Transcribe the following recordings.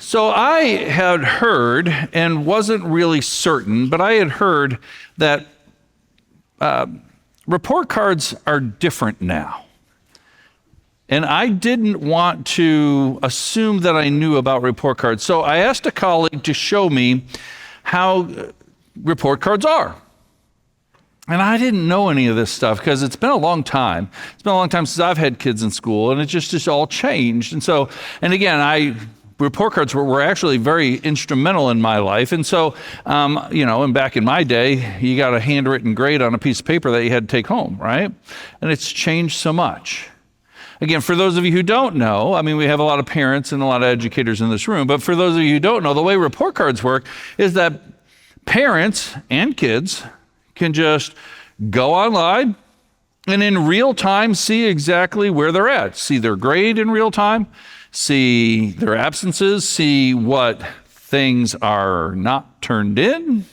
So I had heard, and wasn't really certain, but I had heard that report cards are different now. And I didn't want to assume that I knew about report cards. So I asked a colleague to show me how report cards are. And I didn't know any of this stuff because it's been a long time. It's been a long time since I've had kids in school, and it just all changed. And again, report cards were actually very instrumental in my life. And so, and back in my day, you got a handwritten grade on a piece of paper that you had to take home, right? And it's changed so much. Again, for those of you who don't know, I mean, we have a lot of parents and a lot of educators in this room, but for those of you who don't know, the way report cards work is that parents and kids can just go online and in real time see exactly where they're at, see their grade in real time, see their absences, see what things are not turned in.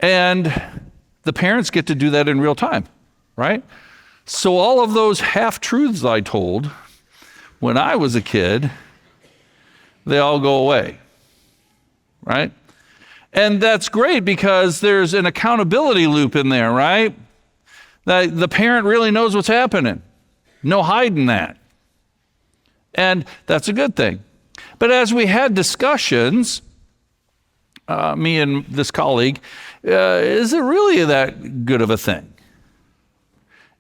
And the parents get to do that in real time, right? So all of those half-truths I told when I was a kid, they all go away, right? And that's great because there's an accountability loop in there, right? That the parent really knows what's happening. No hiding that. And that's a good thing. But as we had discussions, me and this colleague, is it really that good of a thing?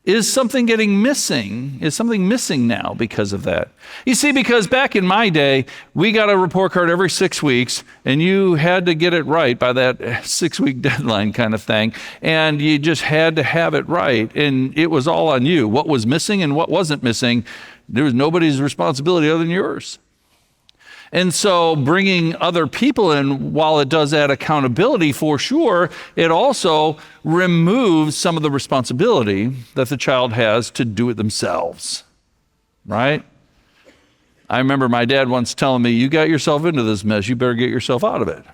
Is something missing? Is something missing now because of that? You see, because back in my day, we got a report card every 6 weeks, and you had to get it right by that 6-week deadline kind of thing, and you just had to have it right, and it was all on you. What was missing and what wasn't missing, there was nobody's responsibility other than yours. And so bringing other people in, while it does add accountability for sure, it also removes some of the responsibility that the child has to do it themselves, right? I remember my dad once telling me, you got yourself into this mess, you better get yourself out of it,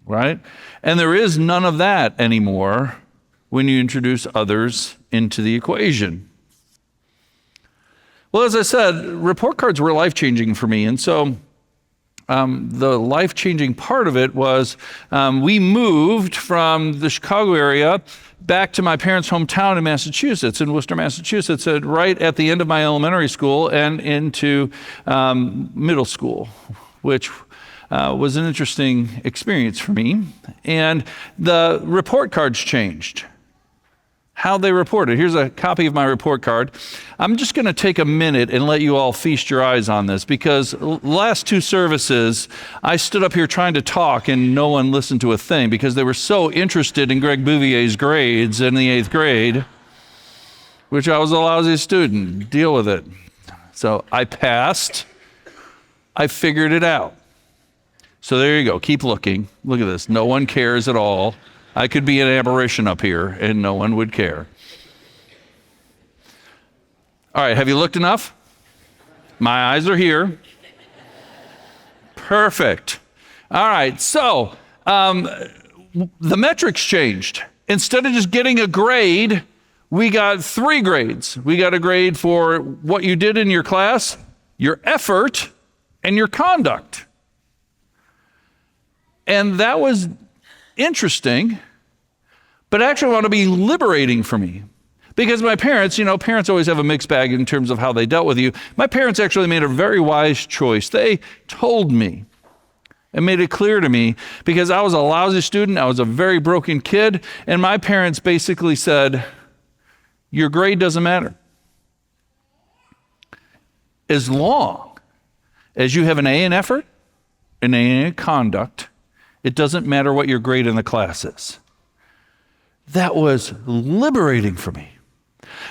right? And there is none of that anymore when you introduce others into the equation. Well, as I said, report cards were life-changing for me, and so the life-changing part of it was we moved from the Chicago area back to my parents' hometown in Massachusetts, in Worcester, Massachusetts, right at the end of my elementary school and into middle school, which was an interesting experience for me. And the report cards changed. How they reported. Here's a copy of my report card. I'm just going to take a minute and let you all feast your eyes on this because last 2 services, I stood up here trying to talk and no one listened to a thing because they were so interested in Greg Bouvier's grades in the 8th grade, which I was a lousy student. Deal with it. So I passed. I figured it out. So there you go. Keep looking. Look at this. No one cares at all. I could be an aberration up here and no one would care. All right, have you looked enough? My eyes are here. Perfect. All right, so the metrics changed. Instead of just getting a grade, we got 3 grades. We got a grade for what you did in your class, your effort, and your conduct. And that was interesting, but actually want to be liberating for me. Because my parents, parents always have a mixed bag in terms of how they dealt with you. My parents actually made a very wise choice. They told me and made it clear to me because I was a lousy student, I was a very broken kid, and my parents basically said, your grade doesn't matter. As long as you have an A in effort, an A in conduct, it doesn't matter what your grade in the class is. That was liberating for me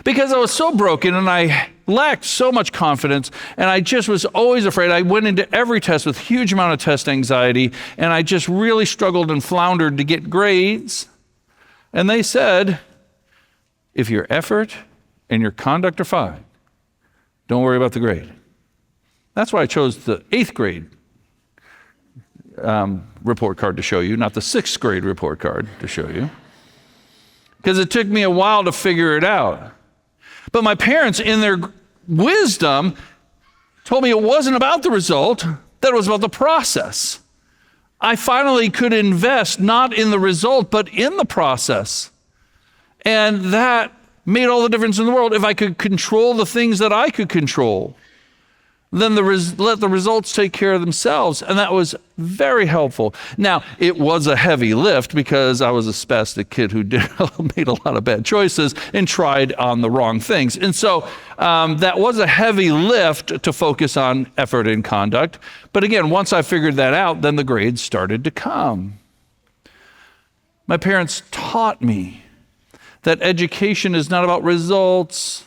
because I was so broken and I lacked so much confidence and I just was always afraid. I went into every test with huge amount of test anxiety and I just really struggled and floundered to get grades. And they said, if your effort and your conduct are fine, don't worry about the grade. That's why I chose the 8th grade report card to show you, not the 6th grade report card to show you, because it took me a while to figure it out. But my parents, in their wisdom, told me it wasn't about the result, that it was about the process. I finally could invest not in the result, but in the process. And that made all the difference in the world. If I could control the things that I could control, then let the results take care of themselves. And that was very helpful. Now, it was a heavy lift because I was a spastic kid who made a lot of bad choices and tried on the wrong things. And so that was a heavy lift to focus on effort and conduct. But again, once I figured that out, then the grades started to come. My parents taught me that education is not about results,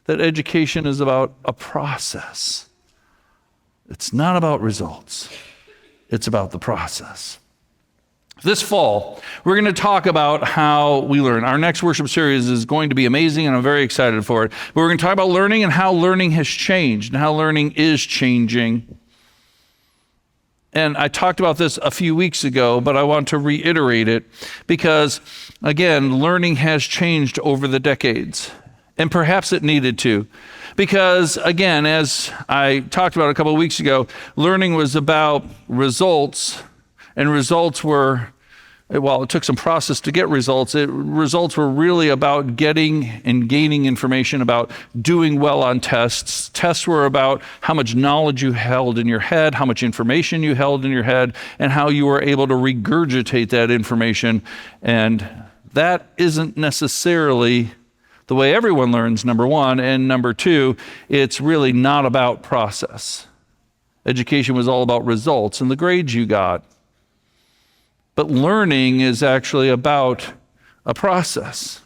that education is about a process. It's not about results. It's about the process. This fall, we're going to talk about how we learn. Our next worship series is going to be amazing, and I'm very excited for it. But we're going to talk about learning and how learning has changed and how learning is changing. And I talked about this a few weeks ago, but I want to reiterate it because, again, learning has changed over the decades. And perhaps it needed to. Because, again, as I talked about a couple of weeks ago, learning was about results, and results were, while it took some process to get results, results were really about getting and gaining information, about doing well on tests. Tests were about how much knowledge you held in your head, how much information you held in your head, and how you were able to regurgitate that information. And that isn't necessarily the way everyone learns, number one, and number two, it's really not about process. Education was all about results and the grades you got. But learning is actually about a process.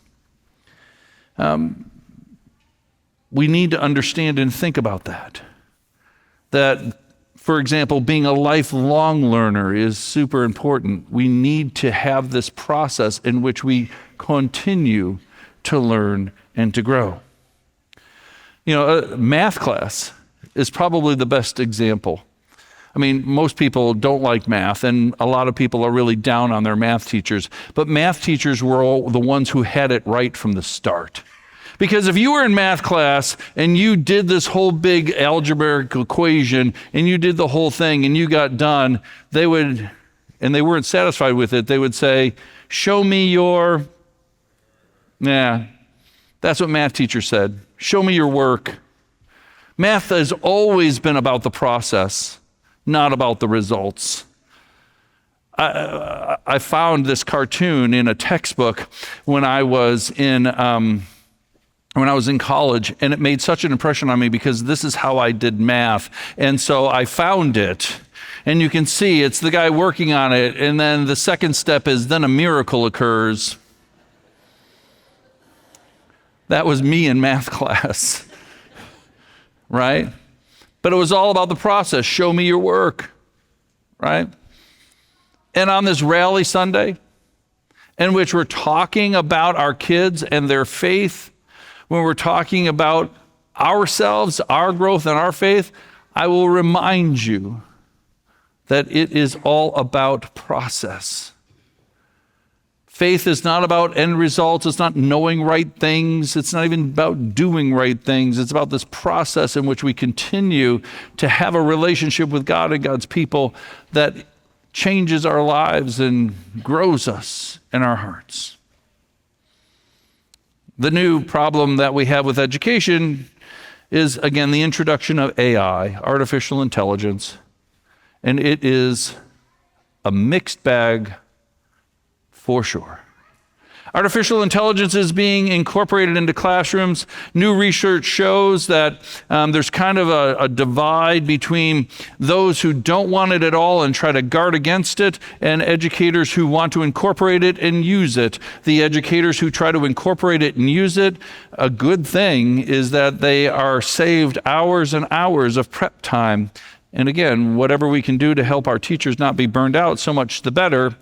We need to understand and think about that. That, for example, being a lifelong learner is super important. We need to have this process in which we continue to learn and to grow. You know, a math class is probably the best example. I mean, most people don't like math, and a lot of people are really down on their math teachers. But math teachers were all the ones who had it right from the start. Because if you were in math class and you did this whole big algebraic equation and you did the whole thing and you got done, they weren't satisfied with it, they would say, "Show me your..." Yeah, that's what math teacher said. "Show me your work." Math has always been about the process, not about the results. I found this cartoon in a textbook when I was in college, and it made such an impression on me because this is how I did math. And so I found it, and you can see it's the guy working on it, and then the second step is then a miracle occurs. That was me in math class, right? But it was all about the process. Show me your work, right? And on this Rally Sunday, in which we're talking about our kids and their faith, when we're talking about ourselves, our growth and our faith, I will remind you that it is all about process. Faith is not about end results. It's not knowing right things. It's not even about doing right things. It's about this process in which we continue to have a relationship with God and God's people that changes our lives and grows us in our hearts. The new problem that we have with education is, again, the introduction of AI, artificial intelligence, and it is a mixed bag for sure. Artificial intelligence is being incorporated into classrooms. New research shows that there's kind of a divide between those who don't want it at all and try to guard against it, and educators who want to incorporate it and use it. The educators who try to incorporate it and use it, a good thing is that they are saved hours and hours of prep time. And again, whatever we can do to help our teachers not be burned out, so much the better.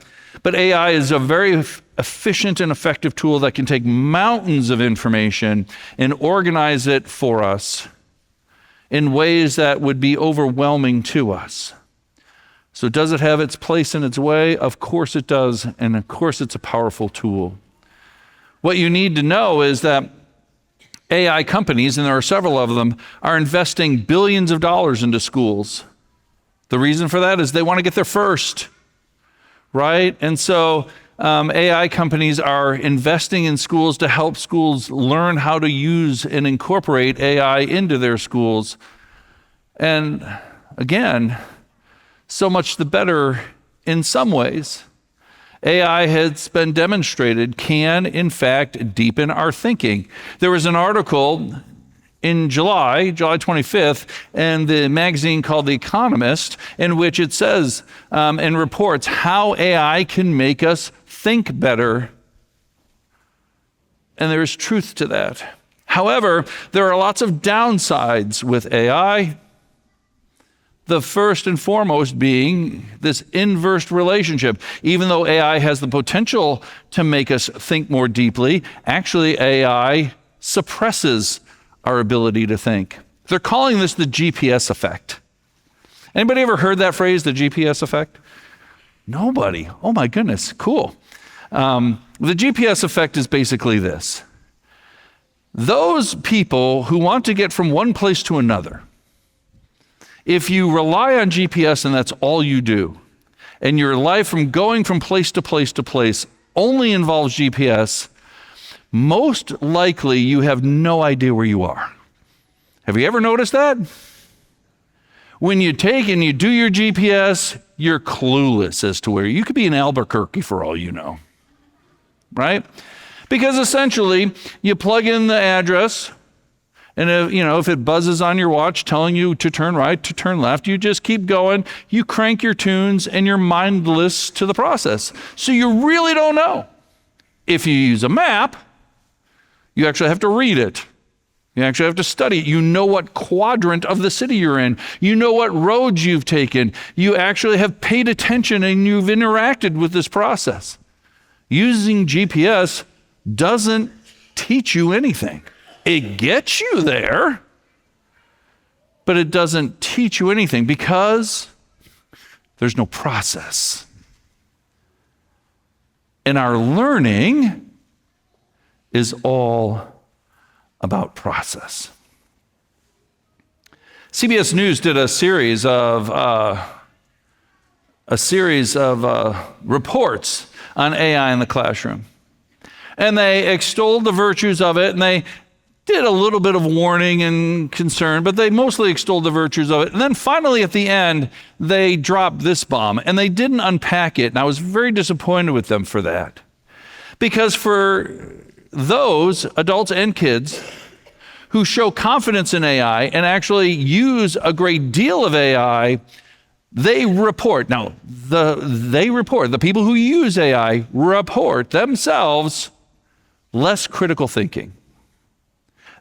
But AI is a very efficient and effective tool that can take mountains of information and organize it for us in ways that would be overwhelming to us. So does it have its place in its way? Of course it does, and of course it's a powerful tool. What you need to know is that AI companies, and there are several of them, are investing billions of dollars into schools. The reason for that is they want to get there first, right? And so AI companies are investing in schools to help schools learn how to use and incorporate AI into their schools. And again, so much the better in some ways. AI has been demonstrated can, in fact, deepen our thinking. There was an article in July 25th, in the magazine called The Economist, in which it says and reports how AI can make us think better. And there is truth to that. However, there are lots of downsides with AI. The first and foremost being this inverse relationship. Even though AI has the potential to make us think more deeply, actually AI suppresses our ability to think. They're calling this the GPS effect. Anybody ever heard that phrase, the GPS effect? Nobody. Oh my goodness, cool. The GPS effect is basically this. Those people who want to get from one place to another, if you rely on GPS and that's all you do, and your life from going from place to place to place only involves GPS, most likely you have no idea where you are. Have you ever noticed that? When you take and you do your GPS, you're clueless as to where you could be in Albuquerque for all you know, right? Because essentially you plug in the address, and if it buzzes on your watch telling you to turn right, to turn left, you just keep going. You crank your tunes and you're mindless to the process. So you really don't know. If you use a map, you actually have to read it. You actually have to study it. You know what quadrant of the city you're in. You know what roads you've taken. You actually have paid attention and you've interacted with this process. Using GPS doesn't teach you anything. It gets you there, but it doesn't teach you anything because there's no process. And our learning is all about process. CBS News did a series of reports on AI in the classroom. And they extolled the virtues of it, and they did a little bit of warning and concern, but they mostly extolled the virtues of it. And then finally at the end, they dropped this bomb, and they didn't unpack it. And I was very disappointed with them for that. Because for those adults and kids who show confidence in AI and actually use a great deal of AI, they report. Now, the people who use AI report themselves less critical thinking.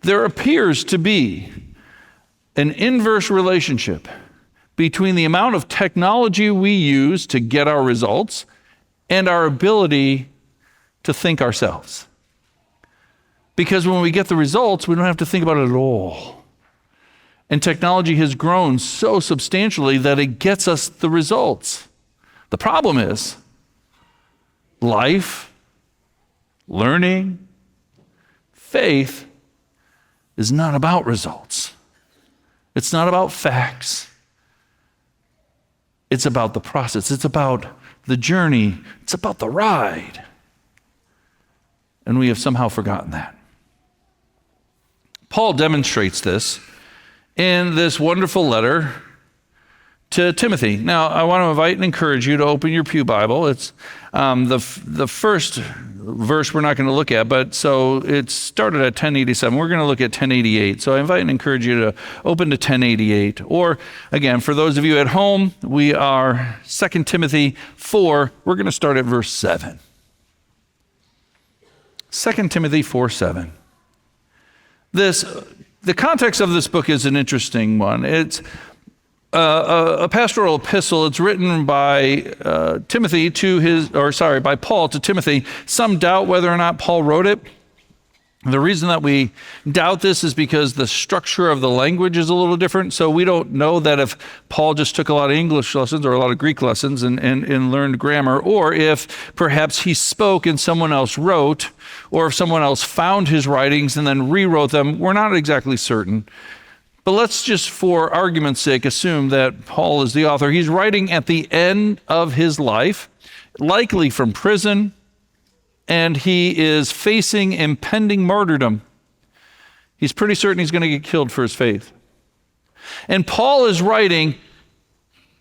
There appears to be an inverse relationship between the amount of technology we use to get our results and our ability to think ourselves. Because when we get the results, we don't have to think about it at all. And technology has grown so substantially that it gets us the results. The problem is life, learning, faith is not about results. It's not about facts. It's about the process. It's about the journey. It's about the ride. And we have somehow forgotten that. Paul demonstrates this in this wonderful letter to Timothy. Now, I want to invite and encourage you to open your pew Bible. It's the first verse we're not going to look at, but so it started at 1087. We're going to look at 1088. So I invite and encourage you to open to 1088. Or again, for those of you at home, we are 2 Timothy 4. We're going to start at verse 7. 2 Timothy 4:7. The context of this book is an interesting one. It's a pastoral epistle. It's written by by Paul to Timothy. Some doubt whether or not Paul wrote it. The reason that we doubt this is because the structure of the language is a little different. So we don't know that if Paul just took a lot of English lessons or a lot of Greek lessons and learned grammar, or if perhaps he spoke and someone else wrote, or if someone else found his writings and then rewrote them. We're not exactly certain. But let's just, for argument's sake, assume that Paul is the author. He's writing at the end of his life, likely from prison, and he is facing impending martyrdom. He's pretty certain he's going to get killed for his faith. And Paul is writing,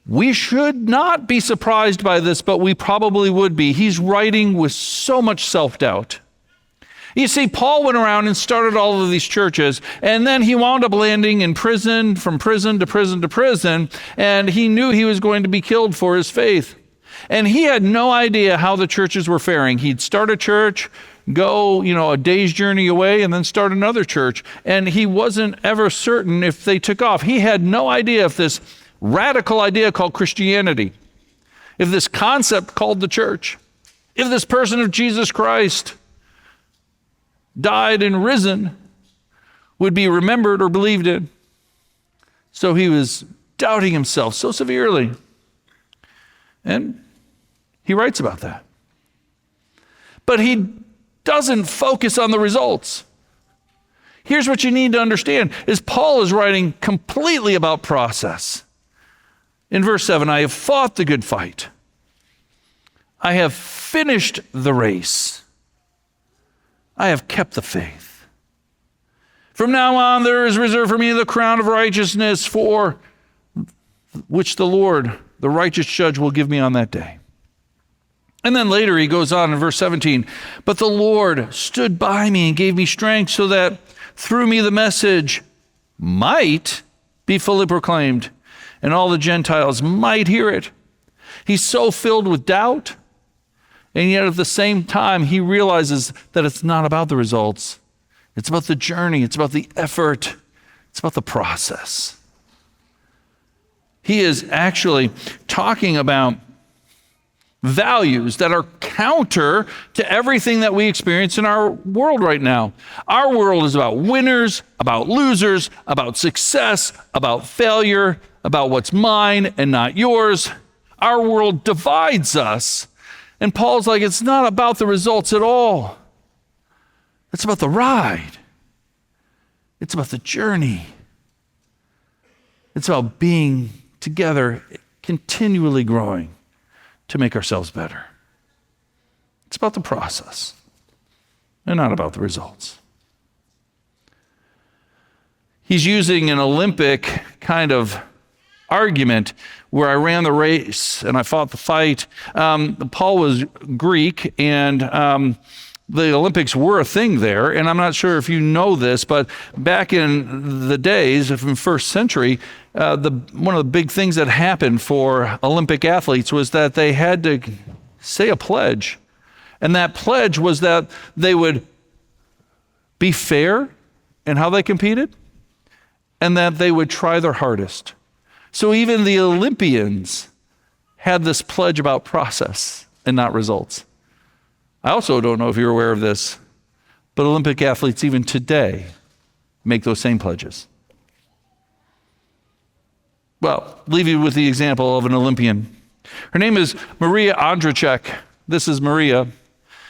we should not be surprised by this, but we probably would be. He's writing with so much self-doubt. You see, Paul went around and started all of these churches, and then he wound up landing in prison, from prison to prison to prison, and he knew he was going to be killed for his faith. And he had no idea how the churches were faring. He'd start a church, go, a day's journey away, and then start another church. And he wasn't ever certain if they took off. He had no idea if this radical idea called Christianity, if this concept called the church, if this person of Jesus Christ died and risen would be remembered or believed in. So he was doubting himself so severely. And he writes about that. But he doesn't focus on the results. Here's what you need to understand, is Paul is writing completely about process. In verse 7, I have fought the good fight. I have finished the race. I have kept the faith. From now on, there is reserved for me the crown of righteousness, for which the Lord, the righteous judge, will give me on that day. And then later he goes on in verse 17, but the Lord stood by me and gave me strength so that through me the message might be fully proclaimed and all the Gentiles might hear it. He's so filled with doubt, and yet at the same time he realizes that it's not about the results. It's about the journey. It's about the effort. It's about the process. He is actually talking about values that are counter to everything that we experience in our world right now. Our world is about winners, about losers, about success, about failure, about what's mine and not yours. Our world divides us. And Paul's like, it's not about the results at all. It's about the ride. It's about the journey. It's about being together, continually growing to make ourselves better. It's about the process and not about the results. He's using an Olympic kind of argument where I ran the race and I fought the fight. Paul was Greek, and the Olympics were a thing there. And I'm not sure if you know this, but back in the days of the first century, one of the big things that happened for Olympic athletes was that they had to say a pledge. And that pledge was that they would be fair in how they competed, and that they would try their hardest. So even the Olympians had this pledge about process and not results. I also don't know if you're aware of this, but Olympic athletes even today make those same pledges. Well, leave you with the example of an Olympian. Her name is Maria Andrzejczyk. This is Maria.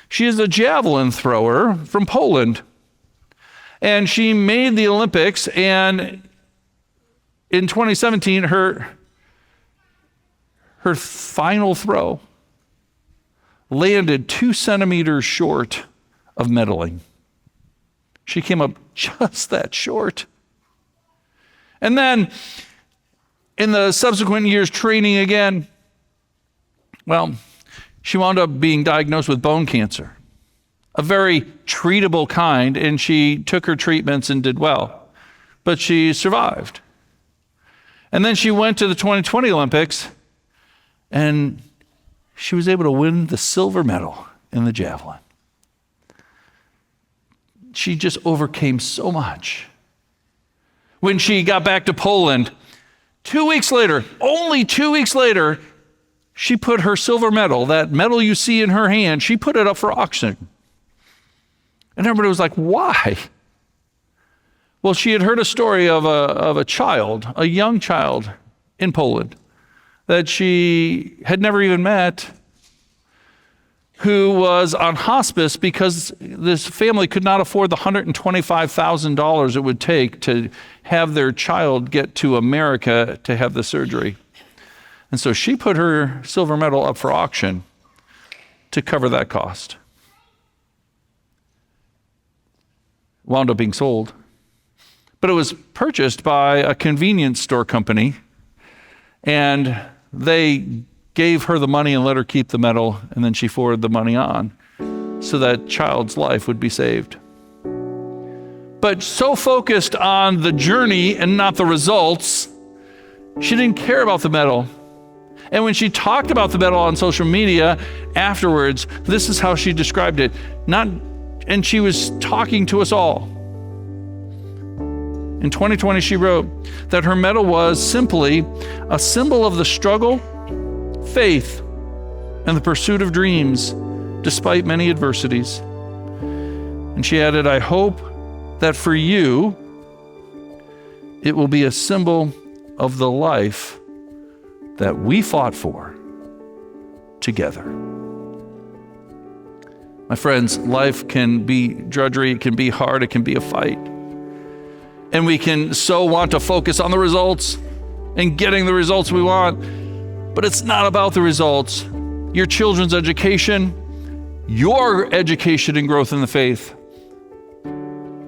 She is a javelin thrower from Poland. And she made the Olympics, and in 2017, her final throw landed 2 centimeters short of medaling. She came up just that short. And then in the subsequent years training again, well, she wound up being diagnosed with bone cancer, a very treatable kind, and she took her treatments and did well, but she survived. And then she went to the 2020 Olympics, and she was able to win the silver medal in the javelin. She just overcame so much. When she got back to Poland, 2 weeks later, only 2 weeks later, she put her silver medal, that medal you see in her hand, she put it up for auction. And everybody was like, why? Well, she had heard a story of a child, a young child in Poland that she had never even met, who was on hospice because this family could not afford the $125,000 it would take to have their child get to America to have the surgery. And so she put her silver medal up for auction to cover that cost. Wound up being sold. But it was purchased by a convenience store company, and they gave her the money and let her keep the medal, and then she forwarded the money on so that child's life would be saved. But so focused on the journey and not the results, she didn't care about the medal. And when she talked about the medal on social media afterwards, this is how she described it. And she was talking to us all. In 2020, she wrote that her medal was simply a symbol of the struggle, faith, and the pursuit of dreams, despite many adversities. And she added, I hope that for you, it will be a symbol of the life that we fought for together. My friends, life can be drudgery, it can be hard, it can be a fight. And we can so want to focus on the results and getting the results we want, but it's not about the results. Your children's education, your education and growth in the faith,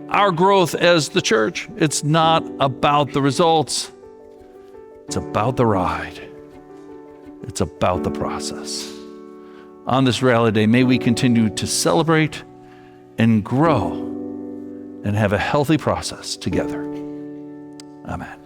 our growth as the church, it's not about the results. It's about the ride. It's about the process. On this Rally Day, may we continue to celebrate and grow and have a healthy process together. Amen.